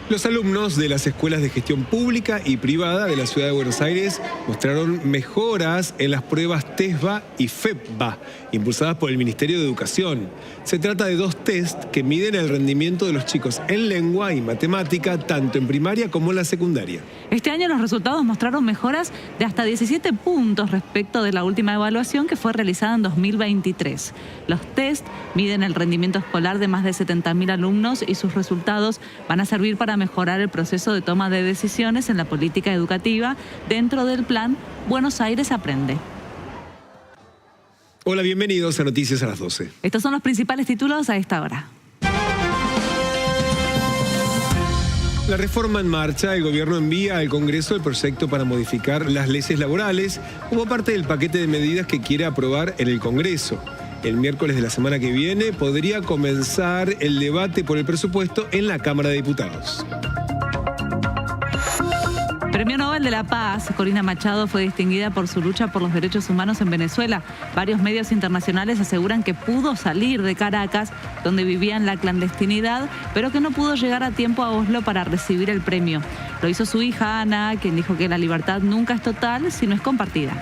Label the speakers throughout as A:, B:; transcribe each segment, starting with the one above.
A: Los alumnos de las escuelas de gestión pública y privada de la ciudad de Buenos Aires mostraron mejoras en las pruebas TESBA y FEPBA, impulsadas por el Ministerio de Educación. Se trata de dos test que miden el rendimiento de los chicos en lengua y matemática, tanto en primaria como en la secundaria.
B: Este año los resultados mostraron mejoras de hasta 17 puntos respecto de la última evaluación que fue realizada en 2023. Los test miden el rendimiento escolar de más de 70.000 alumnos y sus resultados van a servir para mejorar el proceso de toma de decisiones en la política educativa dentro del plan Buenos Aires Aprende.
A: Hola, bienvenidos a Noticias a las 12.
B: Estos son los principales títulos a esta hora.
A: La reforma en marcha, el gobierno envía al Congreso el proyecto para modificar las leyes laborales como parte del paquete de medidas que quiere aprobar en el Congreso. El miércoles de la semana que viene podría comenzar el debate por el presupuesto en la Cámara de Diputados.
B: Premio Nobel de la Paz, Corina Machado fue distinguida por su lucha por los derechos humanos en Venezuela. Varios medios internacionales aseguran que pudo salir de Caracas, donde vivía en la clandestinidad, pero que no pudo llegar a tiempo a Oslo para recibir el premio. Lo hizo su hija Ana, quien dijo que la libertad nunca es total, sino es compartida.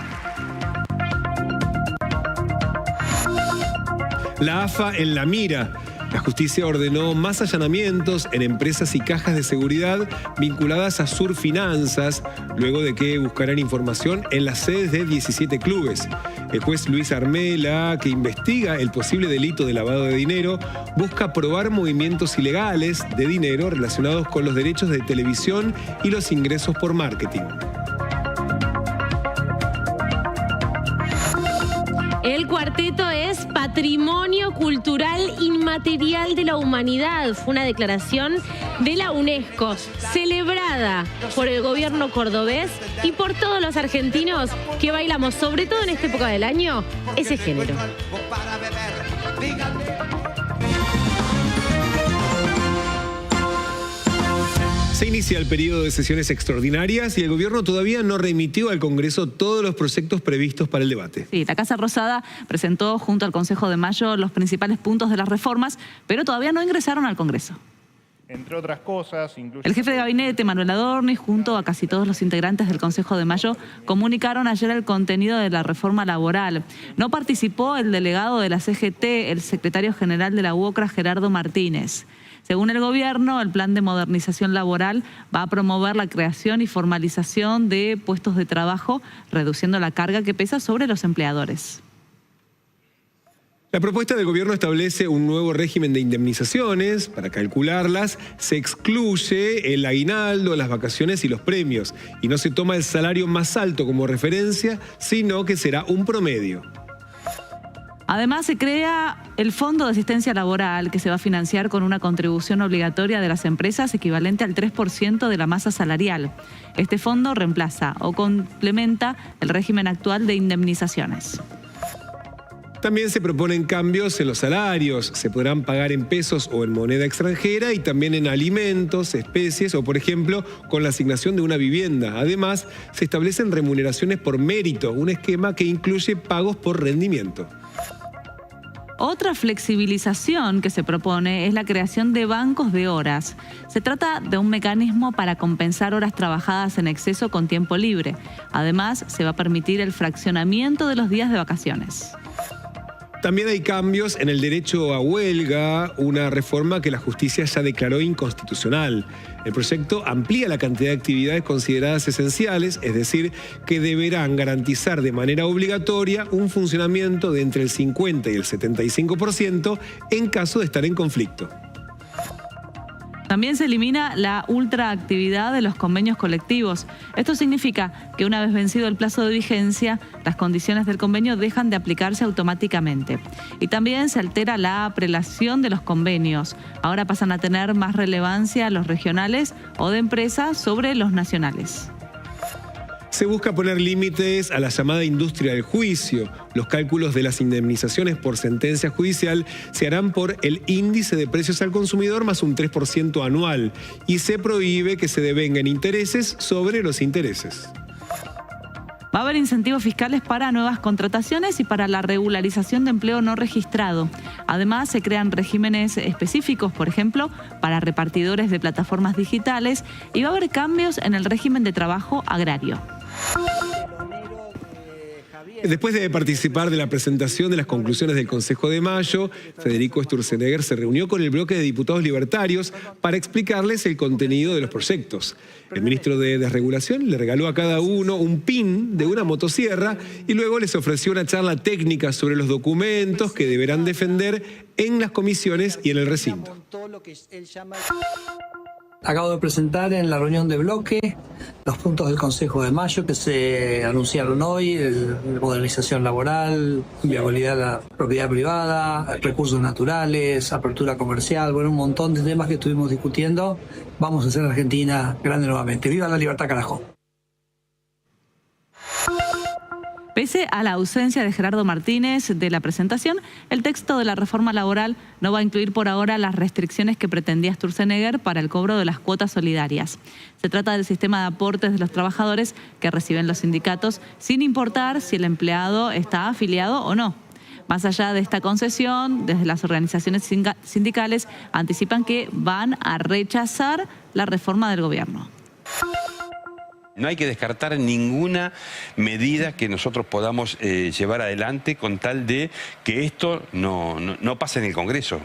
A: La AFA en la mira. La justicia ordenó más allanamientos en empresas y cajas de seguridad vinculadas a Surfinanzas, luego de que buscaran información en las sedes de 17 clubes. El juez Luis Armela, que investiga el posible delito de lavado de dinero, busca probar movimientos ilegales de dinero relacionados con los derechos de televisión y los ingresos por marketing.
C: El cuarteto es Patrimonio Cultural Inmaterial de la Humanidad. Fue una declaración de la UNESCO, celebrada por el gobierno cordobés y por todos los argentinos que bailamos, sobre todo en esta época del año, ese género.
A: Se inicia el periodo de sesiones extraordinarias y el gobierno todavía no remitió al Congreso todos los proyectos previstos para el debate.
B: Sí, la Casa Rosada presentó junto al Consejo de Mayo los principales puntos de las reformas, pero todavía no ingresaron al Congreso.
D: Entre otras cosas, incluye...
B: El jefe de gabinete, Manuel Adorni, junto a casi todos los integrantes del Consejo de Mayo, comunicaron ayer el contenido de la reforma laboral. No participó el delegado de la CGT, el secretario general de la UOCRA, Gerardo Martínez. Según el gobierno, el plan de modernización laboral va a promover la creación y formalización de puestos de trabajo, reduciendo la carga que pesa sobre los empleadores.
A: La propuesta del gobierno establece un nuevo régimen de indemnizaciones. Para calcularlas, se excluye el aguinaldo, las vacaciones y los premios. Y no se toma el salario más alto como referencia, sino que será un promedio.
B: Además, se crea el Fondo de Asistencia Laboral, que se va a financiar con una contribución obligatoria de las empresas equivalente al 3% de la masa salarial. Este fondo reemplaza o complementa el régimen actual de indemnizaciones.
A: También se proponen cambios en los salarios. Se podrán pagar en pesos o en moneda extranjera y también en alimentos, especies o, por ejemplo, con la asignación de una vivienda. Además, se establecen remuneraciones por mérito, un esquema que incluye pagos por rendimiento.
B: Otra flexibilización que se propone es la creación de bancos de horas. Se trata de un mecanismo para compensar horas trabajadas en exceso con tiempo libre. Además, se va a permitir el fraccionamiento de los días de vacaciones.
A: También hay cambios en el derecho a huelga, una reforma que la justicia ya declaró inconstitucional. El proyecto amplía la cantidad de actividades consideradas esenciales, es decir, que deberán garantizar de manera obligatoria un funcionamiento de entre el 50 y el 75% en caso de estar en conflicto.
B: También se elimina la ultraactividad de los convenios colectivos. Esto significa que una vez vencido el plazo de vigencia, las condiciones del convenio dejan de aplicarse automáticamente. Y también se altera la prelación de los convenios. Ahora pasan a tener más relevancia los regionales o de empresas sobre los nacionales.
A: Se busca poner límites a la llamada industria del juicio. Los cálculos de las indemnizaciones por sentencia judicial se harán por el índice de precios al consumidor más un 3% anual y se prohíbe que se devengan intereses sobre los intereses.
B: Va a haber incentivos fiscales para nuevas contrataciones y para la regularización de empleo no registrado. Además, se crean regímenes específicos, por ejemplo, para repartidores de plataformas digitales, y va a haber cambios en el régimen de trabajo agrario.
A: Después de participar de la presentación de las conclusiones del Consejo de Mayo, Federico Sturzenegger se reunió con el bloque de diputados libertarios para explicarles el contenido de los proyectos. El ministro de Desregulación le regaló a cada uno un pin de una motosierra y luego les ofreció una charla técnica sobre los documentos que deberán defender en las comisiones y en el recinto.
E: Acabo de presentar en la reunión de bloque los puntos del Consejo de Mayo que se anunciaron hoy: modernización laboral, viabilidad de la propiedad privada, recursos naturales, apertura comercial, bueno, un montón de temas que estuvimos discutiendo. Vamos a hacer Argentina grande nuevamente. ¡Viva la libertad, carajo!
B: Pese a la ausencia de Gerardo Martínez de la presentación, el texto de la reforma laboral no va a incluir por ahora las restricciones que pretendía Sturzenegger para el cobro de las cuotas solidarias. Se trata del sistema de aportes de los trabajadores que reciben los sindicatos, sin importar si el empleado está afiliado o no. Más allá de esta concesión, desde las organizaciones sindicales anticipan que van a rechazar la reforma del gobierno.
F: No hay que descartar ninguna medida que nosotros podamos llevar adelante con tal de que esto no pase en el Congreso.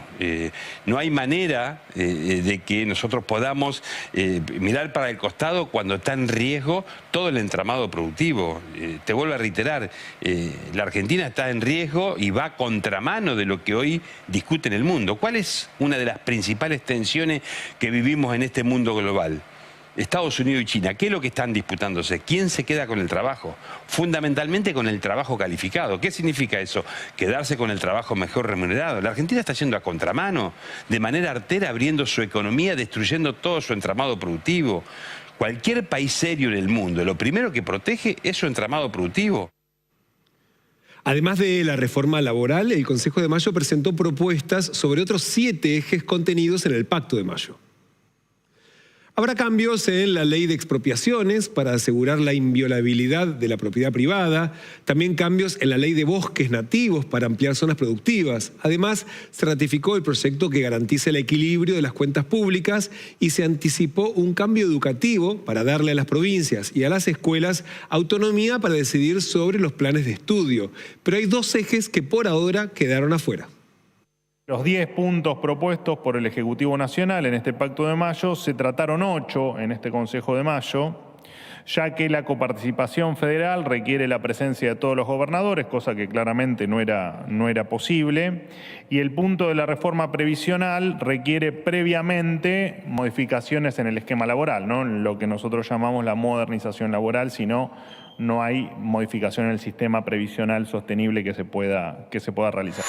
F: No hay manera de que nosotros podamos mirar para el costado cuando está en riesgo todo el entramado productivo. Te vuelvo a reiterar, la Argentina está en riesgo y va a contramano de lo que hoy discute en el mundo. ¿Cuál es una de las principales tensiones que vivimos en este mundo global? Estados Unidos y China, ¿qué es lo que están disputándose? ¿Quién se queda con el trabajo? Fundamentalmente con el trabajo calificado. ¿Qué significa eso? Quedarse con el trabajo mejor remunerado. La Argentina está yendo a contramano, de manera artera, abriendo su economía, destruyendo todo su entramado productivo. Cualquier país serio en el mundo, lo primero que protege es su entramado productivo.
A: Además de la reforma laboral, el Consejo de Mayo presentó propuestas sobre otros 7 ejes contenidos en el Pacto de Mayo. Habrá cambios en la ley de expropiaciones para asegurar la inviolabilidad de la propiedad privada, también cambios en la ley de bosques nativos para ampliar zonas productivas. Además, se ratificó el proyecto que garantiza el equilibrio de las cuentas públicas y se anticipó un cambio educativo para darle a las provincias y a las escuelas autonomía para decidir sobre los planes de estudio. Pero hay 2 ejes que por ahora quedaron afuera.
D: Los 10 puntos propuestos por el Ejecutivo Nacional en este Pacto de Mayo, se trataron 8 en este Consejo de Mayo, ya que la coparticipación federal requiere la presencia de todos los gobernadores, cosa que claramente no era posible, y el punto de la reforma previsional requiere previamente modificaciones en el esquema laboral, ¿no? Lo que nosotros llamamos la modernización laboral, si no hay modificación en el sistema previsional sostenible que se pueda realizar.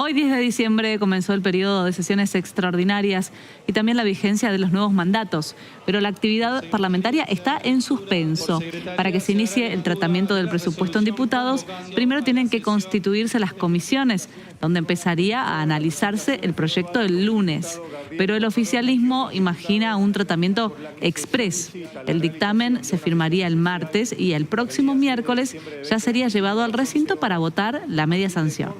B: Hoy, 10 de diciembre, comenzó el periodo de sesiones extraordinarias y también la vigencia de los nuevos mandatos, pero la actividad parlamentaria está en suspenso. Para que se inicie el tratamiento del presupuesto en diputados, primero tienen que constituirse las comisiones, donde empezaría a analizarse el proyecto el lunes. Pero el oficialismo imagina un tratamiento exprés. El dictamen se firmaría el martes y el próximo miércoles ya sería llevado al recinto para votar la media sanción.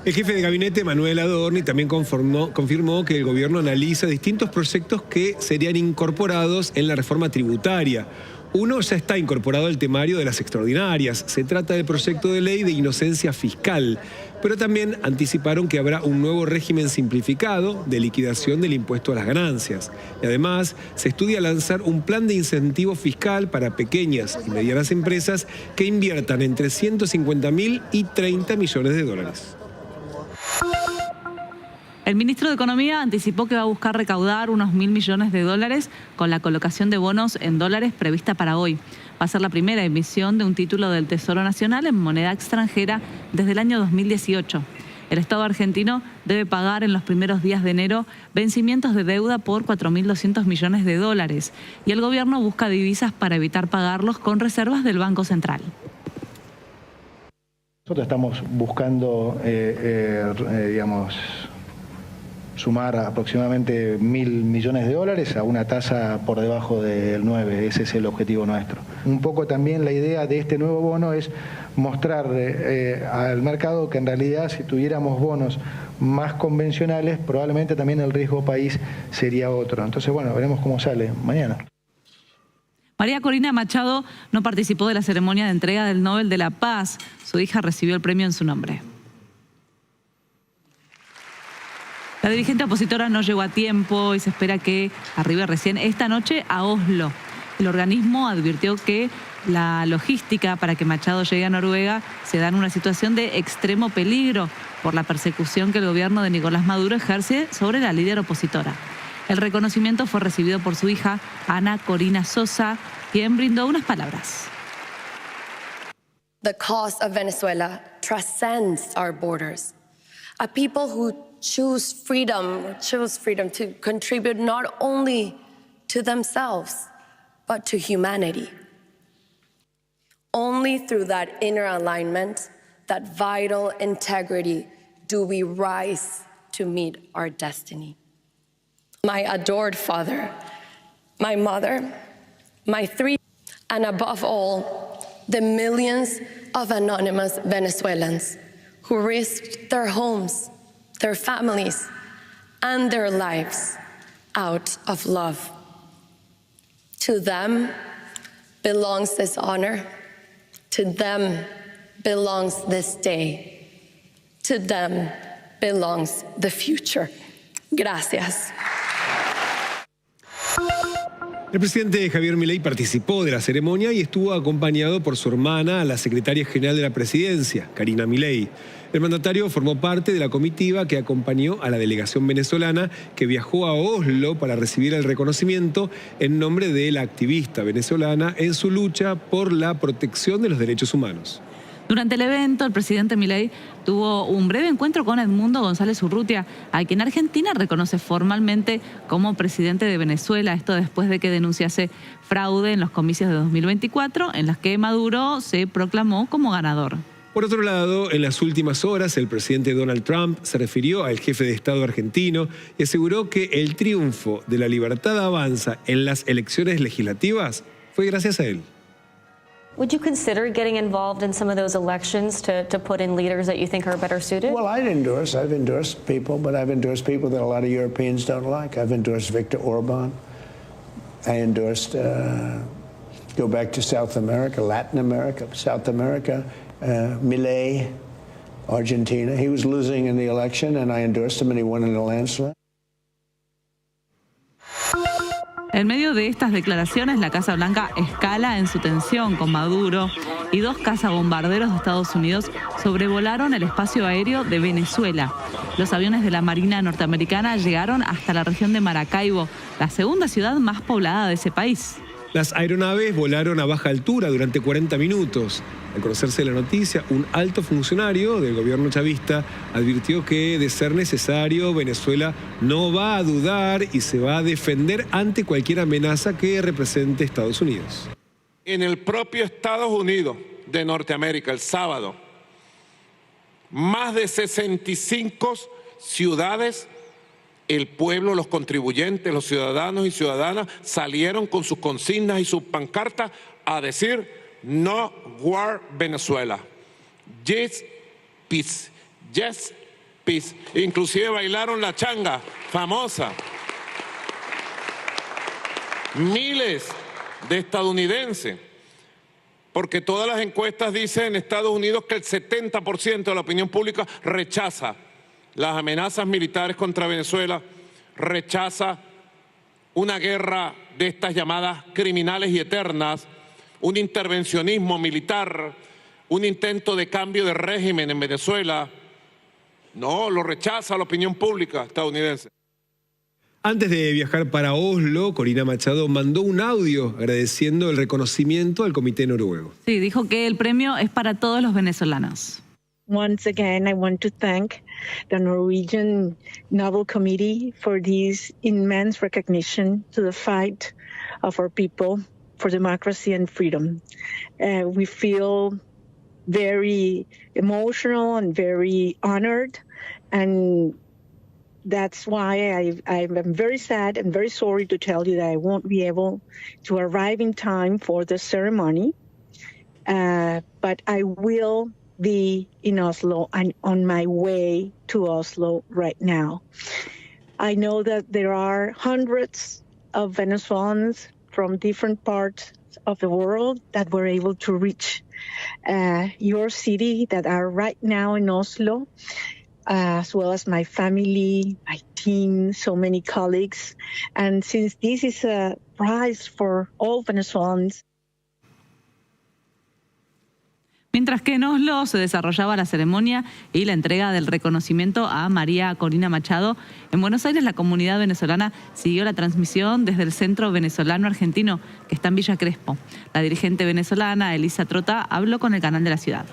A: El jefe de gabinete, Manuel Adorni, también confirmó que el gobierno analiza distintos proyectos que serían incorporados en la reforma tributaria. Uno ya está incorporado al temario de las extraordinarias. Se trata del proyecto de ley de inocencia fiscal. Pero también anticiparon que habrá un nuevo régimen simplificado de liquidación del impuesto a las ganancias. Y además, se estudia lanzar un plan de incentivo fiscal para pequeñas y medianas empresas que inviertan entre 150.000 y 30 millones de dólares.
B: El ministro de Economía anticipó que va a buscar recaudar unos 1.000 millones de dólares con la colocación de bonos en dólares prevista para hoy. Va a ser la primera emisión de un título del Tesoro Nacional en moneda extranjera desde el año 2018. El Estado argentino debe pagar en los primeros días de enero vencimientos de deuda por 4.200 millones de dólares y el gobierno busca divisas para evitar pagarlos con reservas del Banco Central.
G: Nosotros estamos buscando, sumar aproximadamente $1.000 millones a una tasa por debajo del 9. Ese es el objetivo nuestro. Un poco también la idea de este nuevo bono es mostrar al mercado que en realidad si tuviéramos bonos más convencionales, probablemente también el riesgo país sería otro. Entonces, bueno, veremos cómo sale mañana.
B: María Corina Machado no participó de la ceremonia de entrega del Nobel de la Paz. Su hija recibió el premio en su nombre. La dirigente opositora no llegó a tiempo y se espera que arribe recién esta noche a Oslo. El organismo advirtió que la logística para que Machado llegue a Noruega se da en una situación de extremo peligro por la persecución que el gobierno de Nicolás Maduro ejerce sobre la líder opositora. El reconocimiento fue recibido por su hija, Ana Corina Sosa, quien brindó unas palabras.
H: The cause of Venezuela transcends our borders. A people who choose freedom to contribute not only to themselves, but to humanity. Only through that inner alignment, that vital integrity, do we rise to meet our destiny. My adored father, my mother, my three, and above all, the millions of anonymous Venezuelans who risked their homes, their families, and their lives out of love. To them belongs this honor. To them belongs this day. To them belongs the future. Gracias.
A: El presidente Javier Milei participó de la ceremonia y estuvo acompañado por su hermana, la secretaria general de la presidencia, Karina Milei. El mandatario formó parte de la comitiva que acompañó a la delegación venezolana que viajó a Oslo para recibir el reconocimiento en nombre de la activista venezolana en su lucha por la protección de los derechos humanos.
B: Durante el evento, el presidente Milei tuvo un breve encuentro con Edmundo González Urrutia, a quien Argentina reconoce formalmente como presidente de Venezuela, esto después de que denunciase fraude en los comicios de 2024, en las que Maduro se proclamó como ganador.
A: Por otro lado, en las últimas horas, el presidente Donald Trump se refirió al jefe de Estado argentino y aseguró que el triunfo de la libertad avanza en las elecciones legislativas fue gracias a él.
I: Would you consider getting involved in some of those elections to put in leaders that you think are better suited?
J: Well, I've endorsed people, but I've endorsed people that a lot of Europeans don't like. I've endorsed Viktor Orban. I endorsed, go back to South America, Latin America, South America, Milei, Argentina. He was losing in the election, and I endorsed him, and he won in a landslide.
B: En medio de estas declaraciones, la Casa Blanca escala en su tensión con Maduro y 2 cazabombarderos de Estados Unidos sobrevolaron el espacio aéreo de Venezuela. Los aviones de la Marina norteamericana llegaron hasta la región de Maracaibo, la segunda ciudad más poblada de ese país.
A: Las aeronaves volaron a baja altura durante 40 minutos. Al conocerse la noticia, un alto funcionario del gobierno chavista advirtió que, de ser necesario, Venezuela no va a dudar y se va a defender ante cualquier amenaza que represente Estados Unidos.
K: En el propio Estados Unidos de Norteamérica, el sábado, más de 65 ciudades, el pueblo, los contribuyentes, los ciudadanos y ciudadanas salieron con sus consignas y sus pancartas a decir "No War Venezuela", "Yes Peace", "Yes Peace". Inclusive bailaron la changa famosa. Miles de estadounidenses, porque todas las encuestas dicen en Estados Unidos que el 70% de la opinión pública rechaza las amenazas militares contra Venezuela, rechaza una guerra de estas llamadas criminales y eternas, un intervencionismo militar, un intento de cambio de régimen en Venezuela. No, lo rechaza la opinión pública estadounidense.
A: Antes de viajar para Oslo, Corina Machado mandó un audio agradeciendo el reconocimiento al Comité Noruego.
B: Sí, dijo que el premio es para todos los venezolanos.
L: Once again, I want to thank the Norwegian Nobel Committee for this immense recognition to the fight of our people for democracy and freedom. We feel very emotional and very honored, and that's why I'm very sad and very sorry to tell you that I won't be able to arrive in time for the ceremony. But I will be in Oslo and on my way to Oslo right now. I know that there are hundreds of Venezuelans from different parts of the world that were able to reach your city, that are right now in Oslo, as well as my family, my team, so many colleagues. And since this is a prize for all Venezuelans,
B: Mientras que en Oslo se desarrollaba la ceremonia y la entrega del reconocimiento a María Corina Machado, en Buenos Aires la comunidad venezolana siguió la transmisión desde el Centro Venezolano Argentino, que está en Villa Crespo. La dirigente venezolana, Elisa Trota, habló con el canal de la ciudad.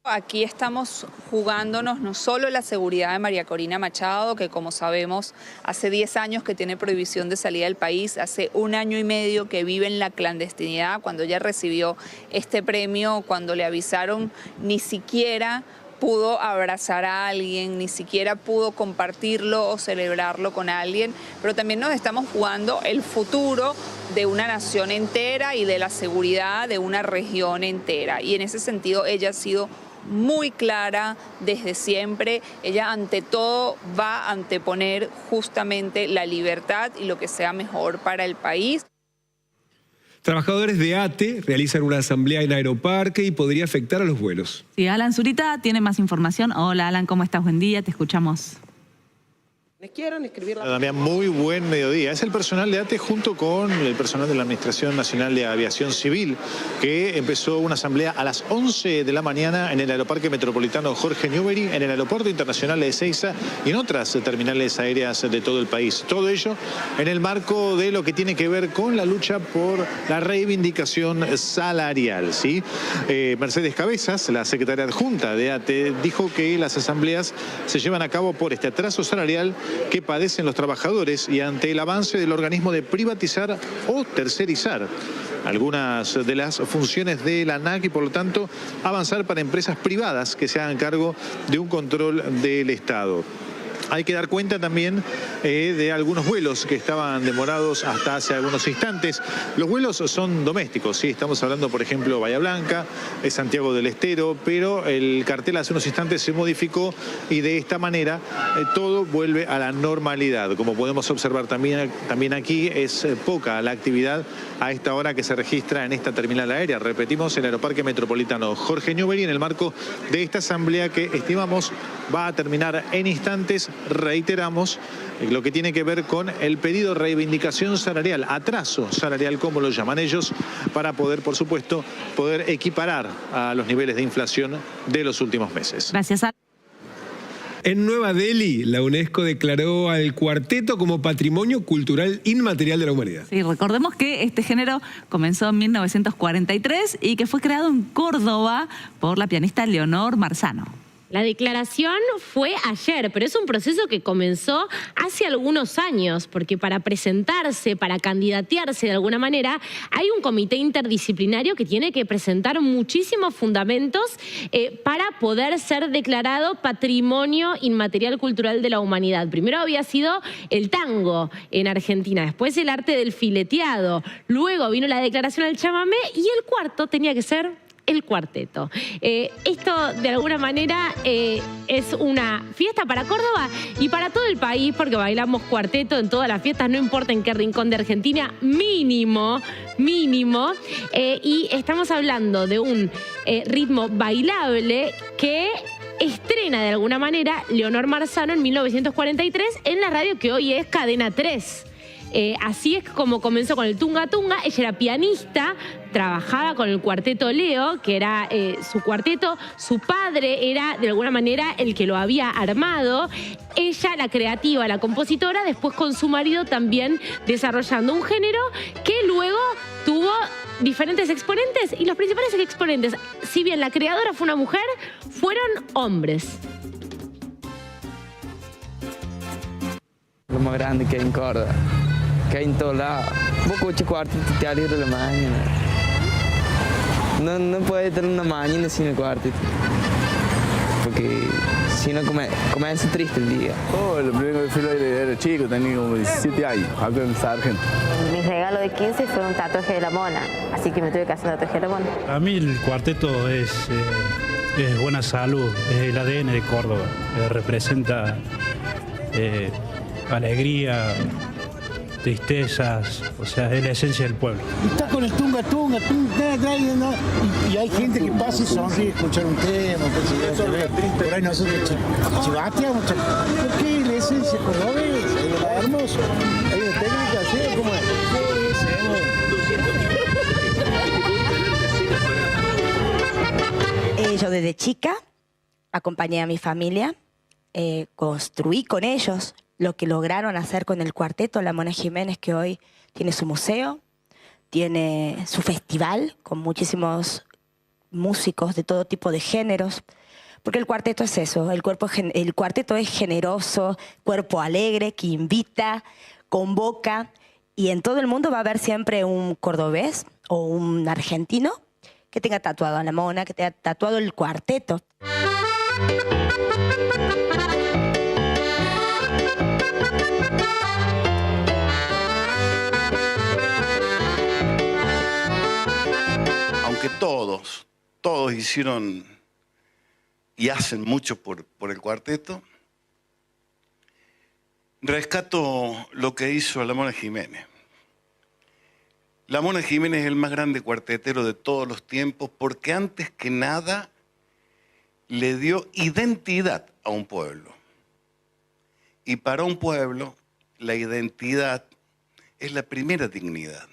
M: Aquí estamos jugándonos no solo la seguridad de María Corina Machado, que como sabemos hace 10 años que tiene prohibición de salida del país, hace 1 año y medio que vive en la clandestinidad. Cuando ella recibió este premio, cuando le avisaron, ni siquiera pudo abrazar a alguien, ni siquiera pudo compartirlo o celebrarlo con alguien, pero también nos estamos jugando el futuro de una nación entera y de la seguridad de una región entera. Y en ese sentido ella ha sido muy clara desde siempre. Ella ante todo va a anteponer justamente la libertad y lo que sea mejor para el país.
A: Trabajadores de ATE realizan una asamblea en Aeroparque y podría afectar a los vuelos.
B: Sí, Alan Zurita tiene más información. Hola Alan, ¿cómo estás? Buen día, te escuchamos.
N: Damián, muy buen mediodía. Es el personal de ATE junto con el personal de la Administración Nacional de Aviación Civil que empezó una asamblea a las 11 de la mañana en el Aeroparque Metropolitano Jorge Newbery, en el Aeropuerto Internacional de Ezeiza y en otras terminales aéreas de todo el país. Todo ello en el marco de lo que tiene que ver con la lucha por la reivindicación salarial, ¿sí? Mercedes Cabezas, la secretaria adjunta de ATE, dijo que las asambleas se llevan a cabo por este atraso salarial que padecen los trabajadores y ante el avance del organismo de privatizar o tercerizar algunas de las funciones de la ANAC y por lo tanto avanzar para empresas privadas que se hagan cargo de un control del Estado. Hay que dar cuenta también de algunos vuelos que estaban demorados hasta hace algunos instantes. Los vuelos son domésticos, ¿sí? Estamos hablando, por ejemplo, Bahía Blanca, Santiago del Estero, pero el cartel hace unos instantes se modificó y de esta manera todo vuelve a la normalidad. Como podemos observar también aquí, es poca la actividad a esta hora que se registra en esta terminal aérea. Repetimos, el Aeroparque Metropolitano Jorge Newbery en el marco de esta asamblea que estimamos va a terminar en instantes. Reiteramos lo que tiene que ver con el pedido de reivindicación salarial, atraso salarial como lo llaman ellos, para poder, por supuesto, poder equiparar a los niveles de inflación de los últimos meses.
B: Gracias.
A: En Nueva Delhi, la UNESCO declaró al cuarteto como Patrimonio Cultural Inmaterial de la Humanidad.
B: Sí, recordemos que este género comenzó en 1943 y que fue creado en Córdoba por la pianista Leonor Marzano.
C: La declaración fue ayer, pero es un proceso que comenzó hace algunos años, porque para presentarse, para candidatearse de alguna manera, hay un comité interdisciplinario que tiene que presentar muchísimos fundamentos para poder ser declarado Patrimonio Inmaterial Cultural de la Humanidad. Primero había sido el tango en Argentina, después el arte del fileteado, luego vino la declaración al chamamé y el cuarto tenía que ser el cuarteto. Esto de alguna manera es una fiesta para Córdoba y para todo el país, porque bailamos cuarteto en todas las fiestas, no importa en qué rincón de Argentina, mínimo. Y estamos hablando de un ritmo bailable que estrena de alguna manera Leonor Marzano en 1943 en la radio que hoy es Cadena 3. Así es como comenzó con el Tunga Tunga. Ella era pianista, trabajaba con el cuarteto Leo, que era su cuarteto. Su padre era de alguna manera el que lo había armado. Ella, la creativa, la compositora, después con su marido también desarrollando un género que luego tuvo diferentes exponentes. Y los principales exponentes, si bien la creadora fue una mujer, fueron hombres.
O: Lo más grande que hay en Córdoba, que hay en todos lados. Vos escuchas cuarteto te alegras de la mañana. No puede tener una mañana sin el cuarteto. Porque si no comienza triste el día.
P: Oh, lo primero que fui era chico, tenía como 17 años, acá en Sargento.
I: Mi regalo de 15 fue un tatuaje de la mona, así que me tuve que hacer un tatuaje de la mona.
Q: A mí el cuarteto es buena salud, es el ADN de Córdoba, representa alegría, tristezas, o sea, es la esencia del pueblo.
R: Está con el tunga, ¿no? Y hay gente que pasa y sonríe escuchar un tema, por ahí nosotros chivateamos, ¿por qué la esencia cordobesa? Es hermoso, hay una técnica así, ¿cómo es?
S: Yo desde chica acompañé a mi familia, construí con ellos lo que lograron hacer con el cuarteto La Mona Jiménez, que hoy tiene su museo, tiene su festival con muchísimos músicos de todo tipo de géneros, porque el cuarteto es eso, el cuarteto es generoso, cuerpo alegre, que invita, convoca, y en todo el mundo va a haber siempre un cordobés o un argentino que tenga tatuado a La Mona, que tenga tatuado el cuarteto.
T: Aunque todos hicieron y hacen mucho por el cuarteto, rescato lo que hizo La Mona Jiménez. La Mona Jiménez es el más grande cuartetero de todos los tiempos porque antes que nada le dio identidad a un pueblo. Y para un pueblo, la identidad es la primera dignidad.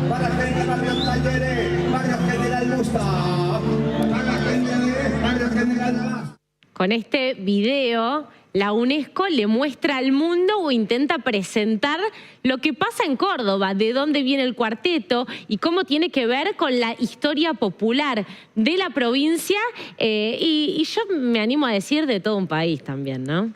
U: Para la gente de Barrio Talleres, Barrio General Musta, para la gente de Barrio General Más.
C: Con este video, la UNESCO le muestra al mundo o intenta presentar lo que pasa en Córdoba, de dónde viene el cuarteto y cómo tiene que ver con la historia popular de la provincia y yo me animo a decir de todo un país también, ¿no?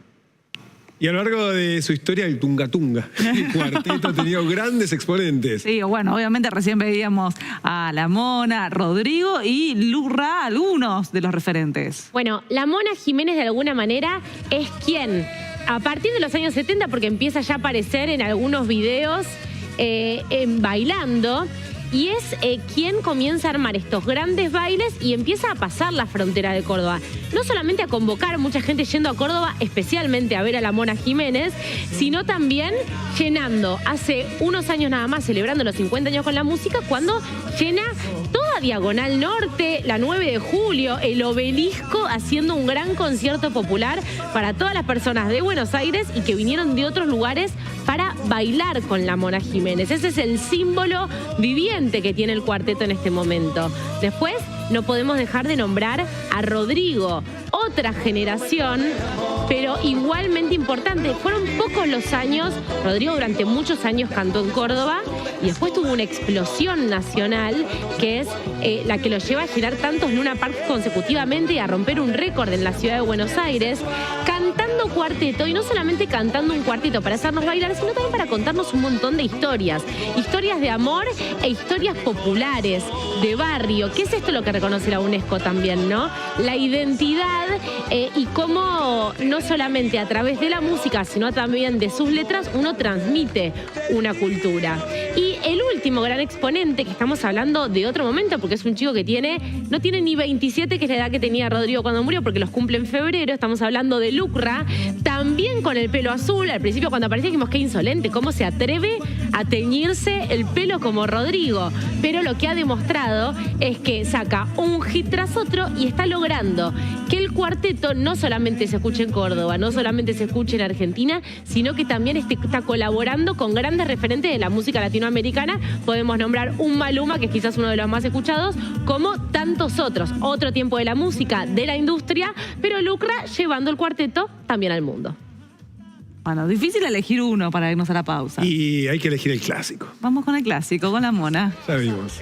A: Y a lo largo de su historia, el Tunga Tunga, el cuarteto ha tenido grandes exponentes.
B: Sí, bueno, obviamente recién veíamos a La Mona, Rodrigo y Lucra, algunos de los referentes.
C: Bueno, La Mona Jiménez de alguna manera es quien, a partir de los años 70, porque empieza ya a aparecer en algunos videos bailando, y es quien comienza a armar estos grandes bailes y empieza a pasar la frontera de Córdoba. No solamente a convocar mucha gente yendo a Córdoba, especialmente a ver a La Mona Jiménez, sino también llenando, hace unos años nada más, celebrando los 50 años con la música, cuando llena toda Diagonal Norte, la 9 de julio, el Obelisco, haciendo un gran concierto popular para todas las personas de Buenos Aires y que vinieron de otros lugares para bailar con La Mona Jiménez. Ese es el símbolo viviente que tiene el cuarteto en este momento. Después no podemos dejar de nombrar a Rodrigo, otra generación, pero igualmente importante. Fueron pocos los años, Rodrigo durante muchos años cantó en Córdoba y después tuvo una explosión nacional que es la que lo lleva a llenar tantos Luna Park consecutivamente y a romper un récord en la ciudad de Buenos Aires, cantando cuarteto, y no solamente cantando un cuarteto para hacernos bailar, sino también para contarnos un montón de historias de amor e historias populares, de barrio. ¿Qué es esto lo que reconoce la UNESCO también, no? La identidad y cómo no solamente a través de la música, sino también de sus letras, uno transmite una cultura. Y el último gran exponente, que estamos hablando de otro momento, porque es un chico que no tiene ni 27, que es la edad que tenía Rodrigo cuando murió, porque los cumple en febrero. Estamos hablando de Lucra, también con el pelo azul. Al principio cuando apareció dijimos qué insolente, cómo se atreve a teñirse el pelo como Rodrigo. Pero lo que ha demostrado es que saca un hit tras otro y está logrando que el cuarteto no solamente se escuche en Córdoba, no solamente se escuche en Argentina, sino que también está colaborando con grandes referentes de la música latinoamericana. Podemos nombrar un Maluma, que es quizás uno de los más escuchados, como tantos otros. Otro tiempo de la música, de la industria, pero Lucra llevando el cuarteto también al mundo.
B: Bueno, difícil elegir uno para irnos a la pausa.
A: Y hay que elegir el clásico.
B: Vamos con el clásico, con La Mona.
A: Ya vimos.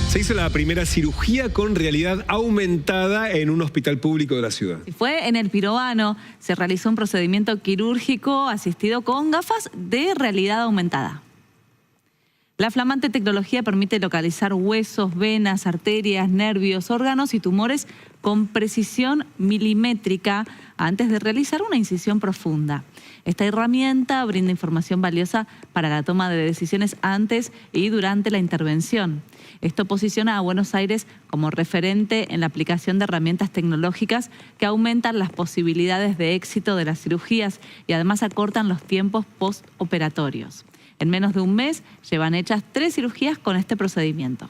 A: Se hizo la primera cirugía con realidad aumentada en un hospital público de la ciudad.
B: Fue en el Pirovano, se realizó un procedimiento quirúrgico asistido con gafas de realidad aumentada. La flamante tecnología permite localizar huesos, venas, arterias, nervios, órganos y tumores con precisión milimétrica antes de realizar una incisión profunda. Esta herramienta brinda información valiosa para la toma de decisiones antes y durante la intervención. Esto posiciona a Buenos Aires como referente en la aplicación de herramientas tecnológicas que aumentan las posibilidades de éxito de las cirugías y además acortan los tiempos postoperatorios. En menos de un mes llevan hechas 3 cirugías con este procedimiento.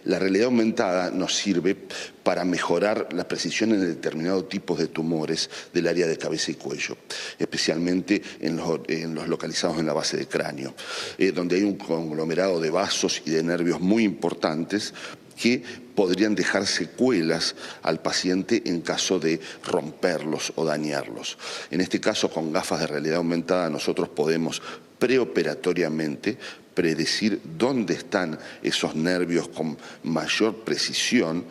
E: La realidad aumentada nos sirve para mejorar la precisión en determinados tipos de tumores del área de cabeza y cuello, especialmente en los localizados en la base de cráneo, donde hay un conglomerado de vasos y de nervios muy importantes que podrían dejar secuelas al paciente en caso de romperlos o dañarlos. En este caso, con gafas de realidad aumentada, nosotros podemos preoperatoriamente predecir dónde están esos nervios con mayor precisión,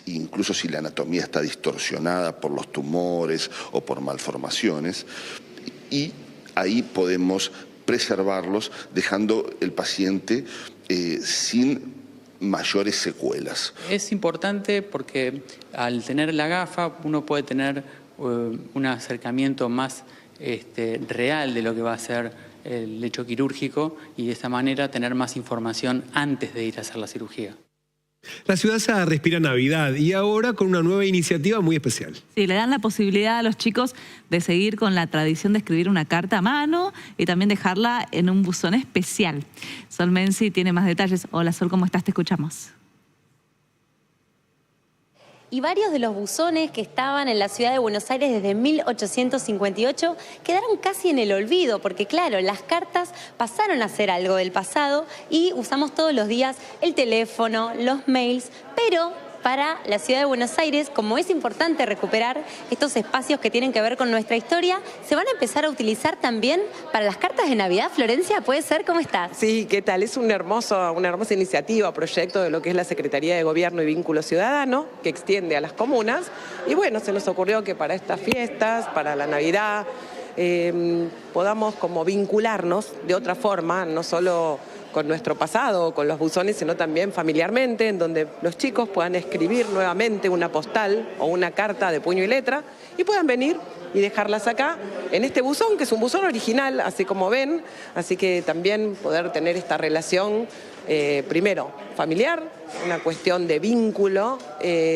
E: incluso si la anatomía está distorsionada por los tumores o por malformaciones, y ahí podemos preservarlos dejando el paciente sin mayores secuelas.
V: Es importante porque al tener la gafa uno puede tener un acercamiento más real de lo que va a ser el hecho quirúrgico y de esa manera tener más información antes de ir a hacer la cirugía.
A: La ciudad se respira Navidad y ahora con una nueva iniciativa muy especial.
B: Sí, le dan la posibilidad a los chicos de seguir con la tradición de escribir una carta a mano y también dejarla en un buzón especial. Sol Menzi tiene más detalles. Hola Sol, ¿cómo estás? Te escuchamos.
W: Y varios de los buzones que estaban en la ciudad de Buenos Aires desde 1858 quedaron casi en el olvido, porque claro, las cartas pasaron a ser algo del pasado y usamos todos los días el teléfono, los mails, pero para la ciudad de Buenos Aires, como es importante recuperar estos espacios que tienen que ver con nuestra historia, se van a empezar a utilizar también para las cartas de Navidad. Florencia, ¿puede ser? ¿Cómo estás?
X: Sí, ¿qué tal? Es una hermosa iniciativa, proyecto de lo que es la Secretaría de Gobierno y Vínculo Ciudadano, que extiende a las comunas. Y bueno, se nos ocurrió que para estas fiestas, para la Navidad, podamos como vincularnos de otra forma, no solo con nuestro pasado, con los buzones, sino también familiarmente, en donde los chicos puedan escribir nuevamente una postal o una carta de puño y letra y puedan venir y dejarlas acá en este buzón, que es un buzón original, así como ven, así que también poder tener esta relación, primero, familiar, una cuestión de vínculo,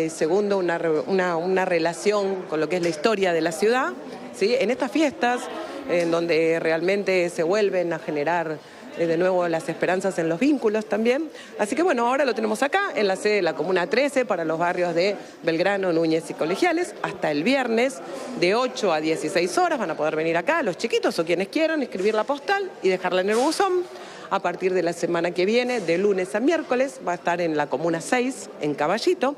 X: segundo, una relación con lo que es la historia de la ciudad, ¿sí? En estas fiestas, en donde realmente se vuelven a generar de nuevo las esperanzas en los vínculos también. Así que bueno, ahora lo tenemos acá en la sede de la Comuna 13 para los barrios de Belgrano, Núñez y Colegiales. Hasta el viernes de 8 a 16 horas van a poder venir acá los chiquitos o quienes quieran escribir la postal y dejarla en el buzón. A partir de la semana que viene, de lunes a miércoles, va a estar en la Comuna 6, en Caballito.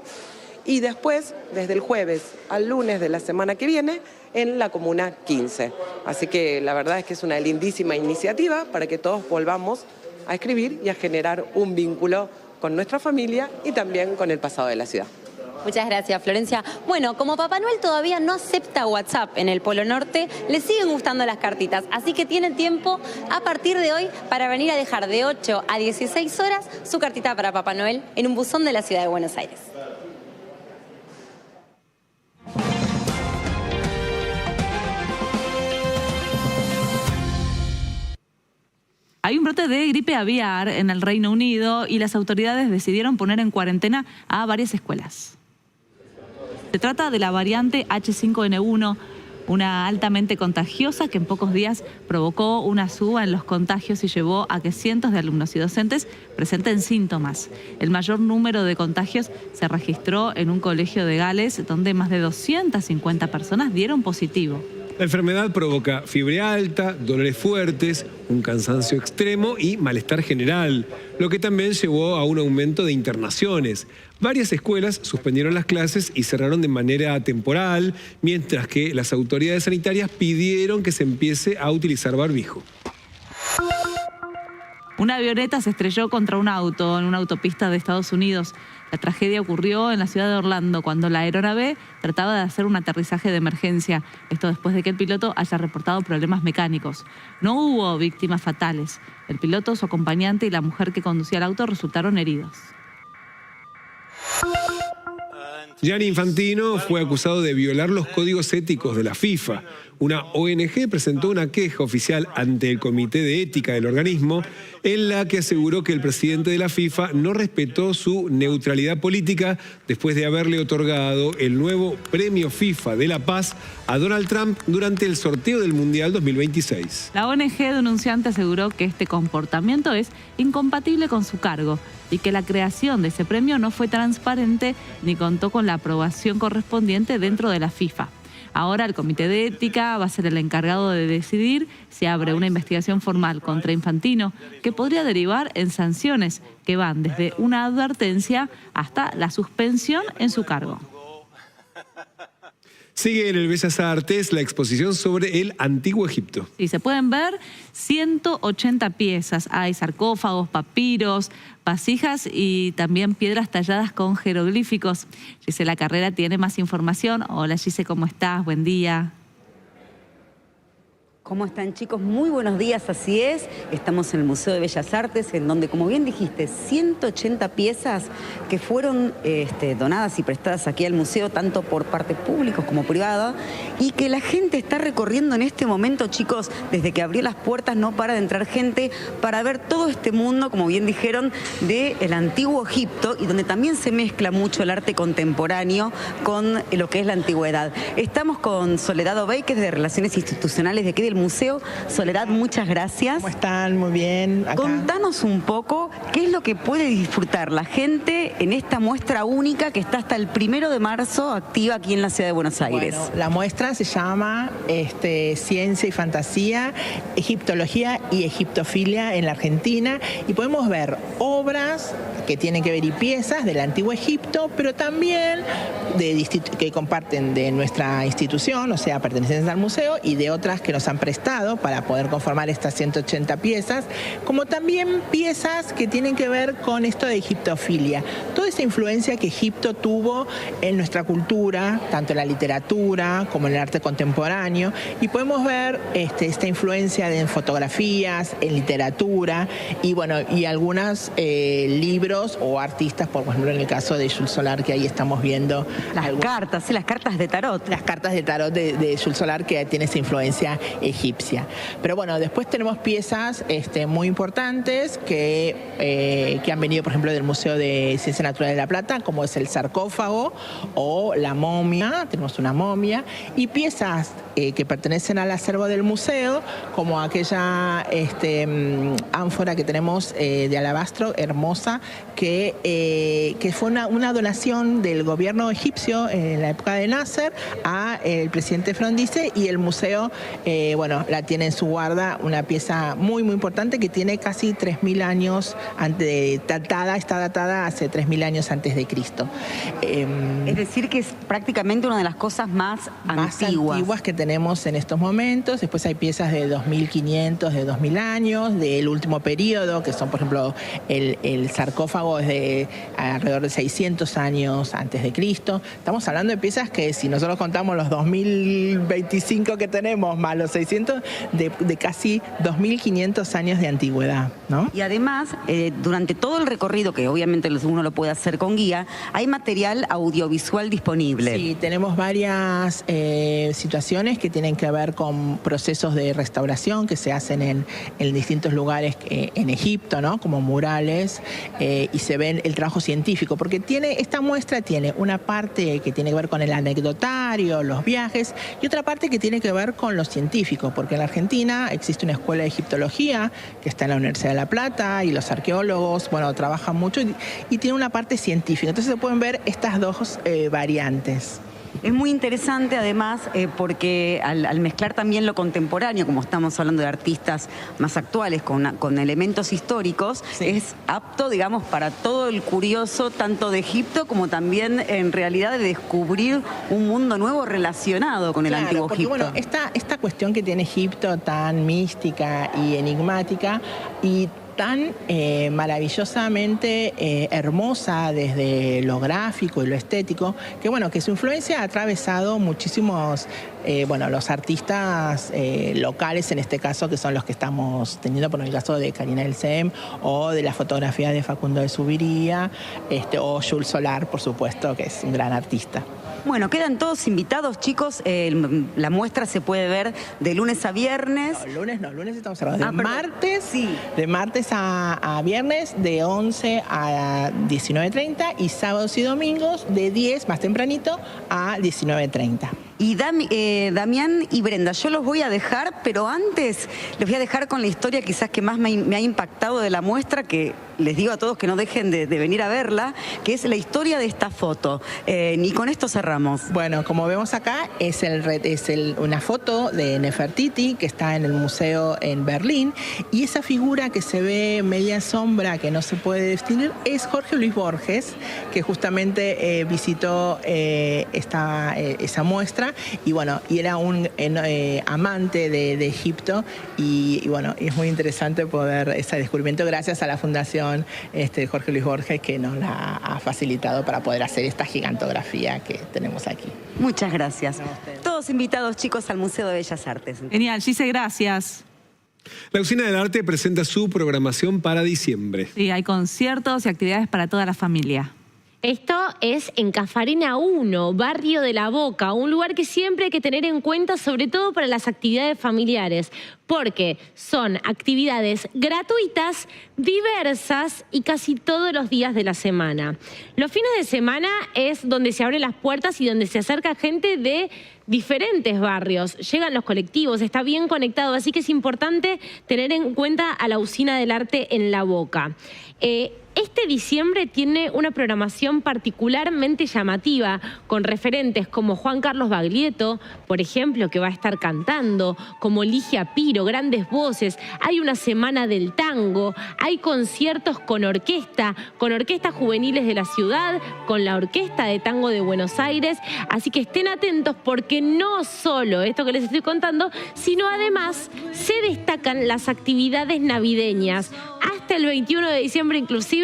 X: Y después, desde el jueves al lunes de la semana que viene, en la Comuna 15. Así que la verdad es que es una lindísima iniciativa para que todos volvamos a escribir y a generar un vínculo con nuestra familia y también con el pasado de la ciudad.
W: Muchas gracias, Florencia. Bueno, como Papá Noel todavía no acepta WhatsApp en el Polo Norte, le siguen gustando las cartitas. Así que tienen tiempo a partir de hoy para venir a dejar de 8 a 16 horas su cartita para Papá Noel en un buzón de la ciudad de Buenos Aires.
B: Hay un brote de gripe aviar en el Reino Unido y las autoridades decidieron poner en cuarentena a varias escuelas. Se trata de la variante H5N1, una altamente contagiosa que en pocos días provocó una suba en los contagios y llevó a que cientos de alumnos y docentes presenten síntomas. El mayor número de contagios se registró en un colegio de Gales, donde más de 250 personas dieron positivo.
A: La enfermedad provoca fiebre alta, dolores fuertes, un cansancio extremo y malestar general, lo que también llevó a un aumento de internaciones. Varias escuelas suspendieron las clases y cerraron de manera temporal, mientras que las autoridades sanitarias pidieron que se empiece a utilizar barbijo.
B: Una avioneta se estrelló contra un auto en una autopista de Estados Unidos. La tragedia ocurrió en la ciudad de Orlando cuando la aeronave trataba de hacer un aterrizaje de emergencia. Esto después de que el piloto haya reportado problemas mecánicos. No hubo víctimas fatales. El piloto, su acompañante y la mujer que conducía el auto resultaron heridos.
A: Gianni Infantino fue acusado de violar los códigos éticos de la FIFA. Una ONG presentó una queja oficial ante el Comité de Ética del organismo en la que aseguró que el presidente de la FIFA no respetó su neutralidad política después de haberle otorgado el nuevo Premio FIFA de la Paz a Donald Trump durante el sorteo del Mundial 2026.
B: La ONG denunciante aseguró que este comportamiento es incompatible con su cargo y que la creación de ese premio no fue transparente ni contó con la aprobación correspondiente dentro de la FIFA. Ahora el Comité de Ética va a ser el encargado de decidir si abre una investigación formal contra Infantino, que podría derivar en sanciones que van desde una advertencia hasta la suspensión en su cargo.
A: Sigue en el Bellas Artes la exposición sobre el Antiguo Egipto.
B: Sí, se pueden ver 180 piezas. Hay sarcófagos, papiros, vasijas y también piedras talladas con jeroglíficos. Gisela Carrera tiene más información. Hola Gise, ¿cómo estás? Buen día.
D: ¿Cómo están, chicos? Muy buenos días, así es. Estamos en el Museo de Bellas Artes, en donde, como bien dijiste, 180 piezas que fueron donadas y prestadas aquí al museo, tanto por parte pública como privada, y que la gente está recorriendo en este momento, chicos. Desde que abrió las puertas no para de entrar gente para ver todo este mundo, como bien dijeron, del Antiguo Egipto, y donde también se mezcla mucho el arte contemporáneo con lo que es la antigüedad. Estamos con Soledad Obey, que es de Relaciones Institucionales de aquí del museo. Soledad, muchas gracias.
F: ¿Cómo están? Muy bien. Acá.
D: Contanos un poco qué es lo que puede disfrutar la gente en esta muestra única que está hasta el 1 de marzo activa aquí en la ciudad de Buenos Aires.
F: Bueno, la muestra se llama Ciencia y Fantasía, Egiptología y Egiptofilia en la Argentina, y podemos ver obras que tienen que ver y piezas del Antiguo Egipto, pero también que comparten de nuestra institución, o sea, pertenecientes al museo, y de otras que nos han prestado para poder conformar estas 180 piezas, como también piezas que tienen que ver con esto de egiptofilia. Toda esa influencia que Egipto tuvo en nuestra cultura, tanto en la literatura como en el arte contemporáneo, y podemos ver esta influencia en fotografías, en literatura, y bueno, y algunos libros o artistas, por ejemplo en el caso de Jules Solar, que ahí estamos viendo.
D: Las cartas de tarot.
F: Las cartas de tarot de Jules Solar, que tiene esa influencia egipcia. Pero bueno, después tenemos piezas muy importantes que han venido, por ejemplo, del Museo de Ciencias Naturales de La Plata, como es el sarcófago o la momia. Tenemos una momia, y piezas que pertenecen al acervo del museo, como aquella ánfora que tenemos de alabastro hermosa, que fue una donación del gobierno egipcio en la época de Nasser al presidente Frondizi, y el museo la tiene en su guarda, una pieza muy muy importante que tiene casi 3.000 años está datada hace 3.000 años antes de Cristo.
D: Es decir, que es prácticamente una de las cosas más antiguas
F: que tenemos en estos momentos. Después hay piezas de 2.500, de 2.000 años, del último periodo, que son, por ejemplo, el sarcófago es de alrededor de 600 años antes de Cristo. Estamos hablando de piezas que, si nosotros contamos los 2.025 que tenemos más los 600, de casi 2.500 años de antigüedad, ¿no?
D: Y además, durante todo el recorrido, que obviamente uno lo puede hacer con guía, hay material audiovisual disponible.
F: Sí, tenemos varias situaciones que tienen que ver con procesos de restauración que se hacen en distintos lugares en Egipto, ¿no? Como murales, y se ven el trabajo científico, porque esta muestra tiene una parte que tiene que ver con el anecdotario, los viajes, y otra parte que tiene que ver con lo científico, porque en la Argentina existe una escuela de egiptología que está en la Universidad de La Plata, y los arqueólogos, trabajan mucho y tiene una parte científica. Entonces se pueden ver estas dos variantes.
D: Es muy interesante además porque al mezclar también lo contemporáneo, como estamos hablando de artistas más actuales con elementos históricos, sí, es apto, digamos, para todo el curioso, tanto de Egipto como también en realidad de descubrir un mundo nuevo relacionado con el Antiguo Egipto.
F: Bueno, esta cuestión que tiene Egipto tan mística y enigmática, y tan maravillosamente hermosa desde lo gráfico y lo estético, que bueno, que su influencia ha atravesado muchísimos, los artistas locales en este caso, que son los que estamos teniendo, por el caso de Karina del SEM, o de la fotografía de Facundo de Zuviría, o Jules Solar, por supuesto, que es un gran artista.
D: Bueno, quedan todos invitados, chicos. La muestra se puede ver de lunes a viernes.
F: No, lunes estamos cerrados. De martes a viernes, de 11 a 19:30, y sábados y domingos de 10, más tempranito, a 19:30.
D: Y Damián y Brenda, yo los voy a dejar, pero antes les voy a dejar con la historia quizás que más me ha impactado de la muestra, que les digo a todos que no dejen de venir a verla, que es la historia de esta foto. Y con esto cerramos.
F: Bueno, como vemos acá, es una foto de Nefertiti que está en el museo en Berlín, y esa figura que se ve media sombra, que no se puede distinguir, es Jorge Luis Borges, que justamente visitó esa muestra. Y bueno, y era un amante de Egipto, y bueno, es muy interesante poder ese descubrimiento gracias a la Fundación Jorge Luis Borges, que nos la ha facilitado para poder hacer esta gigantografía que tenemos aquí.
D: Muchas gracias. Todos invitados, chicos, al Museo de Bellas Artes.
B: Genial, Gise, gracias.
A: La Usina del Arte presenta su programación para diciembre.
B: Sí, hay conciertos y actividades para toda la familia.
C: Esto es en Cafarena 1, Barrio de la Boca, un lugar que siempre hay que tener en cuenta, sobre todo para las actividades familiares, porque son actividades gratuitas, diversas y casi todos los días de la semana. Los fines de semana es donde se abren las puertas y donde se acerca gente de diferentes barrios, llegan los colectivos, está bien conectado, así que es importante tener en cuenta a la Usina del Arte en La Boca. Este diciembre tiene una programación particularmente llamativa, con referentes como Juan Carlos Baglietto, por ejemplo, que va a estar cantando, como Ligia Piro, grandes voces. Hay una semana del tango, hay conciertos con orquestas juveniles de la ciudad, con la Orquesta de Tango de Buenos Aires. Así que estén atentos, porque no solo esto que les estoy contando, sino además se destacan las actividades navideñas. Hasta el 21 de diciembre inclusive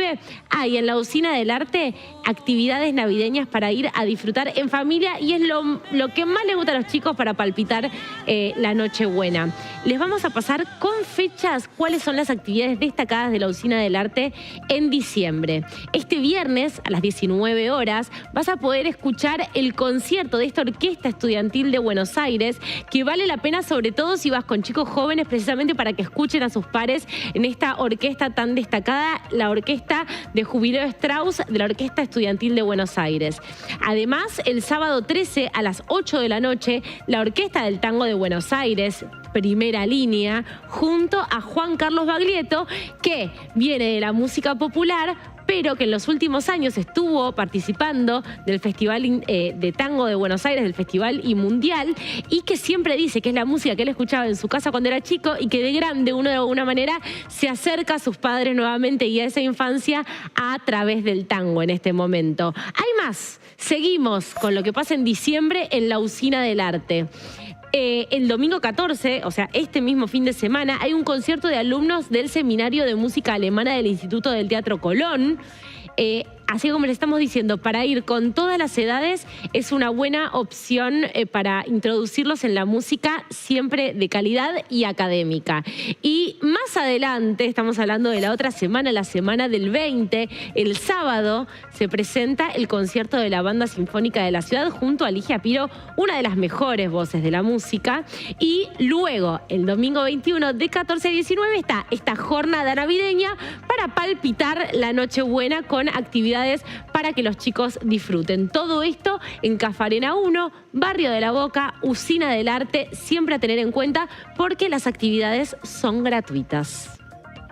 C: hay en la Usina del Arte actividades navideñas para ir a disfrutar en familia, y es lo que más les gusta a los chicos para palpitar la Nochebuena. Les vamos a pasar con fechas cuáles son las actividades destacadas de la Usina del Arte en diciembre. Este viernes a las 19 horas vas a poder escuchar el concierto de esta Orquesta Estudiantil de Buenos Aires, que vale la pena, sobre todo si vas con chicos jóvenes, precisamente para que escuchen a sus pares en esta orquesta tan destacada, la Orquesta de Jubileo Strauss de la Orquesta Estudiantil de Buenos Aires. Además, el sábado 13 a las 8 de la noche, la Orquesta del Tango de Buenos Aires, Primera Línea, junto a Juan Carlos Baglietto, que viene de la música popular, pero que en los últimos años estuvo participando del Festival de Tango de Buenos Aires, del Festival y Mundial, y que siempre dice que es la música que él escuchaba en su casa cuando era chico, y que de grande uno de alguna manera se acerca a sus padres nuevamente y a esa infancia a través del tango en este momento. Hay más, seguimos con lo que pasa en diciembre en la Usina del Arte. El domingo 14, o sea, este mismo fin de semana, hay un concierto de alumnos del Seminario de Música Alemana del Instituto del Teatro Colón. Así como les estamos diciendo, para ir con todas las edades es una buena opción para introducirlos en la música, siempre de calidad y académica. Y más adelante, estamos hablando de la otra semana, la semana del 20, el sábado se presenta el concierto de la Banda Sinfónica de la Ciudad junto a Ligia Piro, una de las mejores voces de la música. Y luego, el domingo 21 de 14 a 19, está esta jornada navideña para palpitar la Nochebuena con actividades para que los chicos disfruten. Todo esto en Cafarena 1, Barrio de la Boca, Usina del Arte, siempre a tener en cuenta porque las actividades son gratuitas.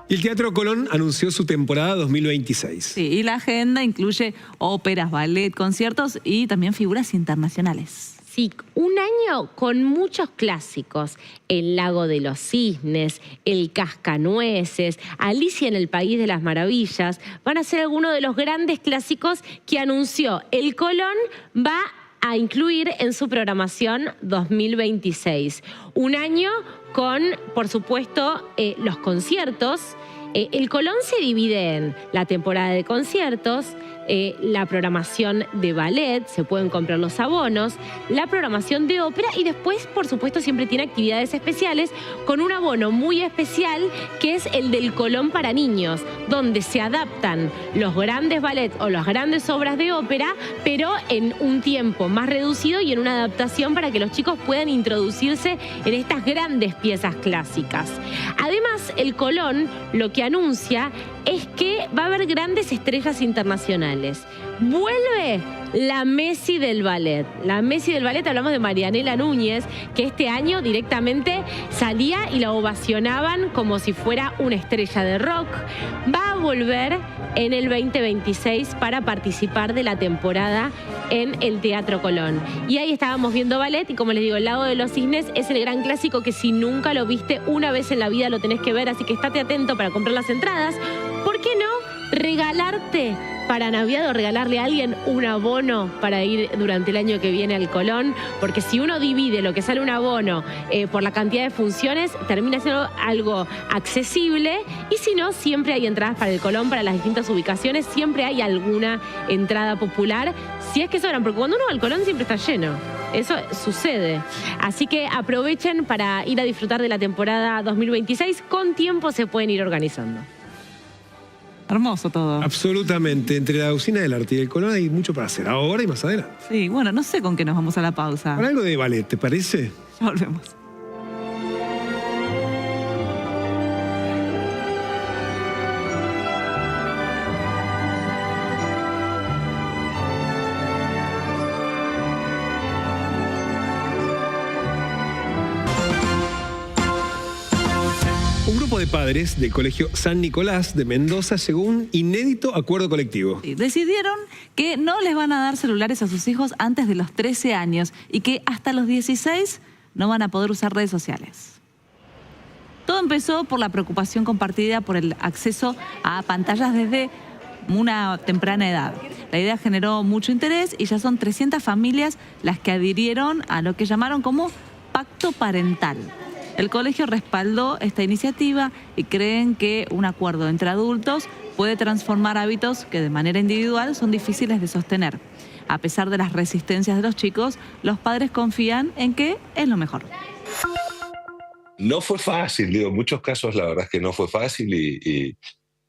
A: Y el Teatro Colón anunció su temporada 2026.
B: Sí, y la agenda incluye óperas, ballet, conciertos y también figuras internacionales.
C: Sí, un año con muchos clásicos. El Lago de los Cisnes, El Cascanueces, Alicia en el País de las Maravillas. Van a ser algunos de los grandes clásicos que anunció el Colón va a incluir en su programación 2026. Un año con, por supuesto, los conciertos El Colón se divide en la temporada de conciertos, la programación de ballet, se pueden comprar los abonos, la programación de ópera y después, por supuesto, siempre tiene actividades especiales con un abono muy especial que es el del Colón para niños, donde se adaptan los grandes ballets o las grandes obras de ópera, pero en un tiempo más reducido y en una adaptación para que los chicos puedan introducirse en estas grandes piezas clásicas. Además, el Colón lo que anuncia es que va a haber grandes estrellas internacionales. Vuelve la Messi del ballet. La Messi del ballet, hablamos de Marianela Núñez, que este año directamente salía y la ovacionaban como si fuera una estrella de rock. Va a volver en el 2026 para participar de la temporada en el Teatro Colón. Y ahí estábamos viendo ballet y, como les digo, El Lago de los Cisnes es el gran clásico que si nunca lo viste una vez en la vida lo tenés que ver, así que estate atento para comprar las entradas. ¿Por qué no regalarte para Navidad o regalarle a alguien un abono para ir durante el año que viene al Colón? Porque si uno divide lo que sale un abono por la cantidad de funciones, termina siendo algo accesible, y si no, siempre hay entradas para el Colón, para las distintas ubicaciones, siempre hay alguna entrada popular, si es que sobran, porque cuando uno va al Colón siempre está lleno. Eso sucede. Así que aprovechen para ir a disfrutar de la temporada 2026. Con tiempo se pueden ir organizando.
B: Hermoso todo.
A: Absolutamente. Entre la Usina del Arte y el Colón hay mucho para hacer, ahora y más adelante.
B: Sí, bueno, no sé con qué nos vamos a la pausa.
A: Con algo de ballet, ¿te parece?
B: Ya volvemos.
A: Un grupo de padres del Colegio San Nicolás de Mendoza llegó a un inédito acuerdo colectivo.
B: Sí, decidieron que no les van a dar celulares a sus hijos antes de los 13 años y que hasta los 16 no van a poder usar redes sociales. Todo empezó por la preocupación compartida por el acceso a pantallas desde una temprana edad. La idea generó mucho interés y ya son 300 familias las que adhirieron a lo que llamaron como pacto parental. El colegio respaldó esta iniciativa y creen que un acuerdo entre adultos puede transformar hábitos que de manera individual son difíciles de sostener. A pesar de las resistencias de los chicos, los padres confían en que es lo mejor.
G: No fue fácil, digo, en muchos casos la verdad es que no fue fácil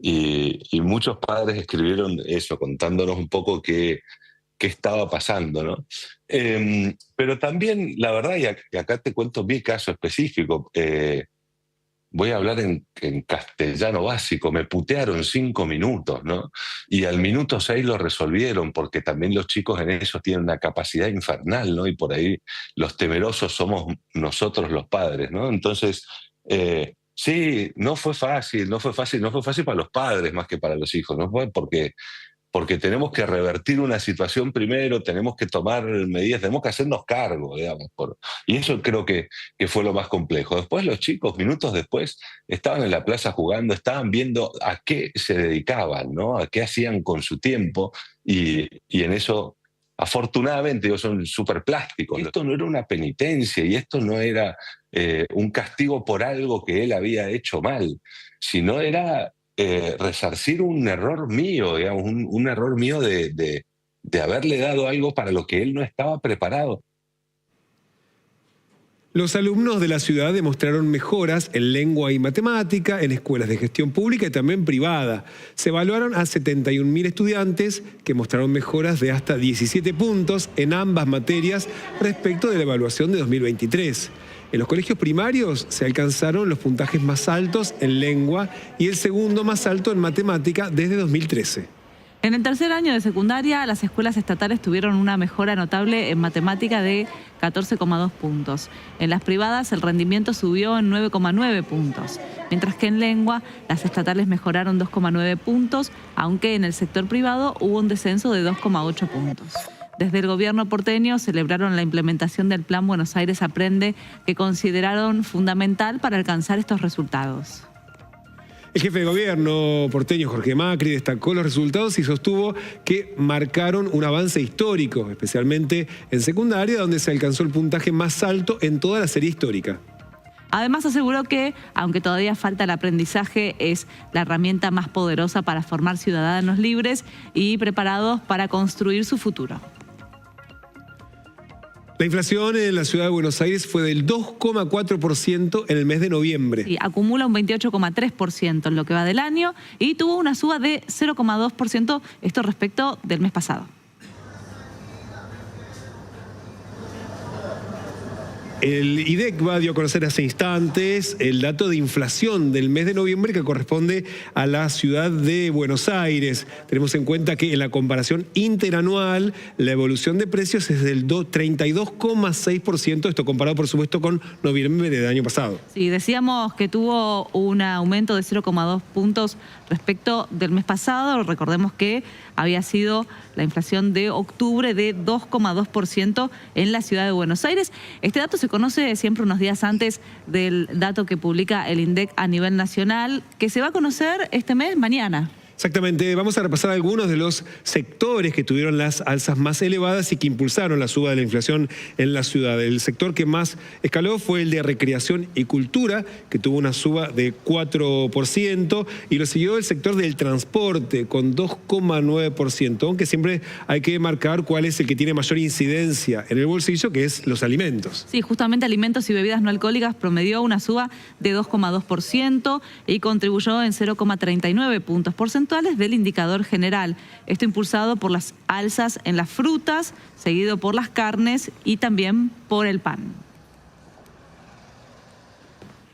G: y muchos padres escribieron eso, contándonos un poco qué estaba pasando, ¿no? Pero también, la verdad, y acá te cuento mi caso específico, voy a hablar en castellano básico, me putearon 5 minutos, ¿no? Y al minuto 6 lo resolvieron, porque también los chicos en eso tienen una capacidad infernal, ¿no? Y por ahí los temerosos somos nosotros los padres, ¿no? Entonces, sí, no fue fácil para los padres más que para los hijos, ¿no? Porque tenemos que revertir una situación primero, tenemos que tomar medidas, tenemos que hacernos cargo, digamos. Y eso creo que fue lo más complejo. Después los chicos, minutos después, estaban en la plaza jugando, estaban viendo a qué se dedicaban, ¿no? A qué hacían con su tiempo, y en eso, afortunadamente, son súper plásticos. Esto no era una penitencia y esto no era un castigo por algo que él había hecho mal, sino era resarcir un error mío, digamos, un error mío de haberle dado algo para lo que él no estaba preparado.
A: Los alumnos de la ciudad demostraron mejoras en lengua y matemática, en escuelas de gestión pública y también privada. Se evaluaron a 71.000 estudiantes que mostraron mejoras de hasta 17 puntos en ambas materias respecto de la evaluación de 2023. En los colegios primarios se alcanzaron los puntajes más altos en lengua y el segundo más alto en matemática desde 2013.
B: En el tercer año de secundaria, las escuelas estatales tuvieron una mejora notable en matemática de 14,2 puntos. En las privadas el rendimiento subió en 9,9 puntos, mientras que en lengua las estatales mejoraron 2,9 puntos, aunque en el sector privado hubo un descenso de 2,8 puntos. Desde el gobierno porteño celebraron la implementación del Plan Buenos Aires Aprende, que consideraron fundamental para alcanzar estos resultados.
A: El jefe de gobierno porteño, Jorge Macri, destacó los resultados y sostuvo que marcaron un avance histórico, especialmente en secundaria, donde se alcanzó el puntaje más alto en toda la serie histórica.
B: Además aseguró que, aunque todavía falta el aprendizaje, es la herramienta más poderosa para formar ciudadanos libres y preparados para construir su futuro.
A: La inflación en la ciudad de Buenos Aires fue del 2,4% en el mes de noviembre.
B: Sí, acumula un 28,3% en lo que va del año y tuvo una suba de 0,2%, esto respecto del mes pasado.
A: El IDEC dio a conocer hace instantes el dato de inflación del mes de noviembre que corresponde a la ciudad de Buenos Aires. Tenemos en cuenta que en la comparación interanual la evolución de precios es del 32,6%, esto comparado por supuesto con noviembre del año pasado.
B: Sí, decíamos que tuvo un aumento de 0,2 puntos respecto del mes pasado. Recordemos que había sido la inflación de octubre de 2,2% en la ciudad de Buenos Aires. Este dato se conoce siempre unos días antes del dato que publica el INDEC a nivel nacional, que se va a conocer este mes, mañana.
A: Exactamente, vamos a repasar algunos de los sectores que tuvieron las alzas más elevadas y que impulsaron la suba de la inflación en la ciudad. El sector que más escaló fue el de recreación y cultura, que tuvo una suba de 4%, y lo siguió el sector del transporte con 2,9%, aunque siempre hay que marcar cuál es el que tiene mayor incidencia en el bolsillo, que es los alimentos.
B: Sí, justamente alimentos y bebidas no alcohólicas promedió una suba de 2,2% y contribuyó en 0,39 puntos porcentuales del indicador general. Esto impulsado por las alzas en las frutas, seguido por las carnes y también por el pan.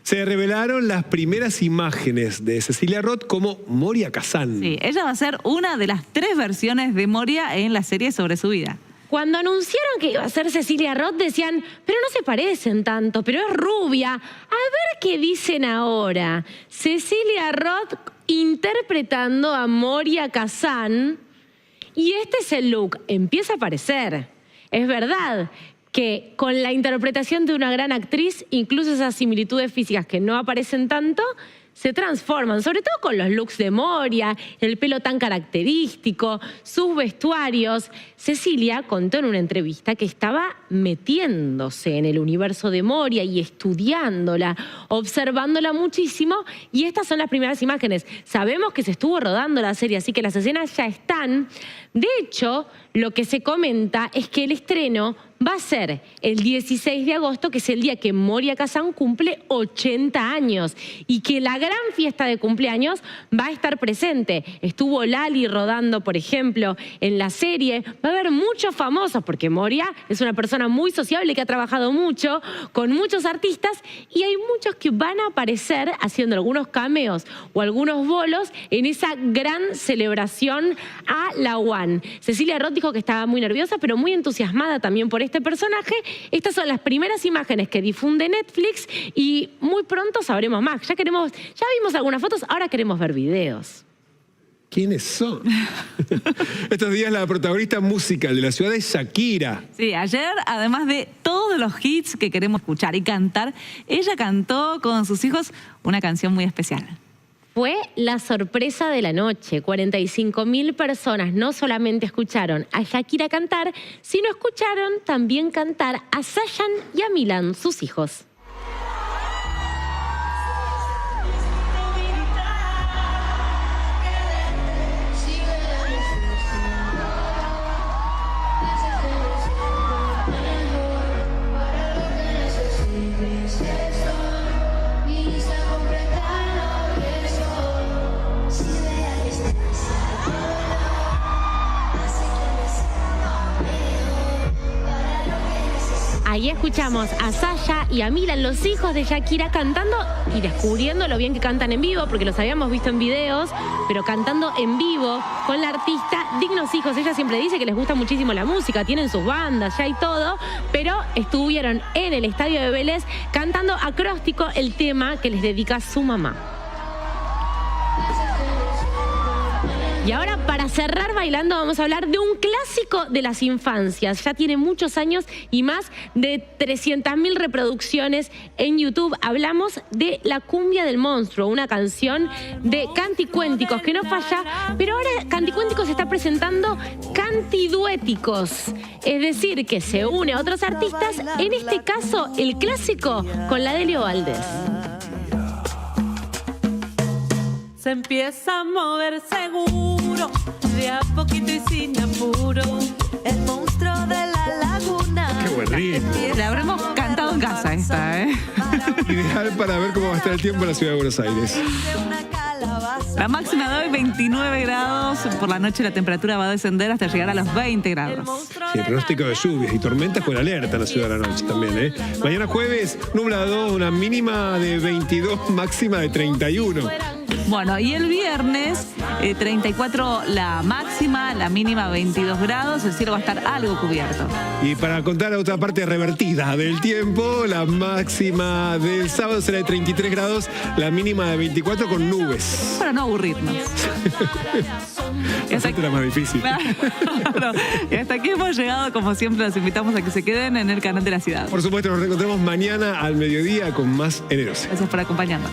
A: Se revelaron las primeras imágenes de Cecilia Roth como Moria Kazan.
B: Sí, ella va a ser una de las 3 versiones de Moria en la serie sobre su vida.
C: Cuando anunciaron que iba a ser Cecilia Roth decían, pero no se parecen tanto, pero es rubia. A ver qué dicen ahora. Cecilia Roth interpretando a Moria Kazan y este es el look. Empieza a aparecer. Es verdad que con la interpretación de una gran actriz, incluso esas similitudes físicas que no aparecen tanto, se transforman, sobre todo con los looks de Moria, el pelo tan característico, sus vestuarios. Cecilia contó en una entrevista que estaba metiéndose en el universo de Moria y estudiándola, observándola muchísimo, y estas son las primeras imágenes. Sabemos que se estuvo rodando la serie, así que las escenas ya están. De hecho, lo que se comenta es que el estreno va a ser el 16 de agosto, que es el día que Moria Kazan cumple 80 años y que la gran fiesta de cumpleaños va a estar presente. Estuvo Lali rodando, por ejemplo, en la serie. Va a haber muchos famosos porque Moria es una persona muy sociable que ha trabajado mucho con muchos artistas y hay muchos que van a aparecer haciendo algunos cameos o algunos bolos en esa gran celebración a la UAN. Cecilia Roth dijo que estaba muy nerviosa pero muy entusiasmada también por este personaje. Estas son las primeras imágenes que difunde Netflix y muy pronto sabremos más. Ya vimos algunas fotos, ahora queremos ver videos.
A: ¿Quiénes son? Estos días la protagonista musical de la ciudad es Shakira.
B: Sí, ayer, además de todos los hits que queremos escuchar y cantar, ella cantó con sus hijos una canción muy especial.
C: Fue la sorpresa de la noche. 45.000 personas no solamente escucharon a Shakira cantar, sino escucharon también cantar a Zayan y a Milan, sus hijos. Ahí escuchamos a Saya y a Milan, los hijos de Shakira, cantando y descubriendo lo bien que cantan en vivo, porque los habíamos visto en videos, pero cantando en vivo con la artista. Dignos hijos, ella siempre dice que les gusta muchísimo la música, tienen sus bandas ya y todo, pero estuvieron en el estadio de Vélez cantando acróstico el tema que les dedica su mamá. Y ahora para para cerrar bailando vamos a hablar de un clásico de las infancias. Ya tiene muchos años y más de 300.000 reproducciones en YouTube. Hablamos de La cumbia del monstruo, una canción de Canticuénticos que no falla, pero ahora Canticuénticos está presentando Cantiduéticos, es decir, que se une a otros artistas, en este caso el clásico con la Delio Valdés.
H: Se empieza a mover seguro, de a poquito y sin apuro, el monstruo de la laguna.
A: Qué buen ritmo.
B: La habremos cantado en casa esta, ¿eh?
A: Ideal para ver cómo va a estar el tiempo en la ciudad de Buenos Aires.
B: La máxima de hoy 29 grados, por la noche la temperatura va a descender hasta llegar a los 20 grados.
A: Sí, pronóstico de lluvias y tormentas con alerta en la ciudad de la noche también, ¿eh? Mañana jueves, nublado, una mínima de 22, máxima de 31.
B: Bueno, y el viernes 34 la máxima, la mínima 22 grados, el cielo va a estar algo cubierto.
A: Y para contar otra parte revertida del tiempo, la máxima del sábado será de 33 grados, la mínima de 24 con nubes.
B: Para no aburrirnos.
A: Esta era más difícil.
B: Claro. Y hasta aquí hemos llegado, como siempre, los invitamos a que se queden en el canal de la ciudad.
A: Por supuesto, nos reencontramos mañana al mediodía con más N12.
B: Gracias por acompañarnos.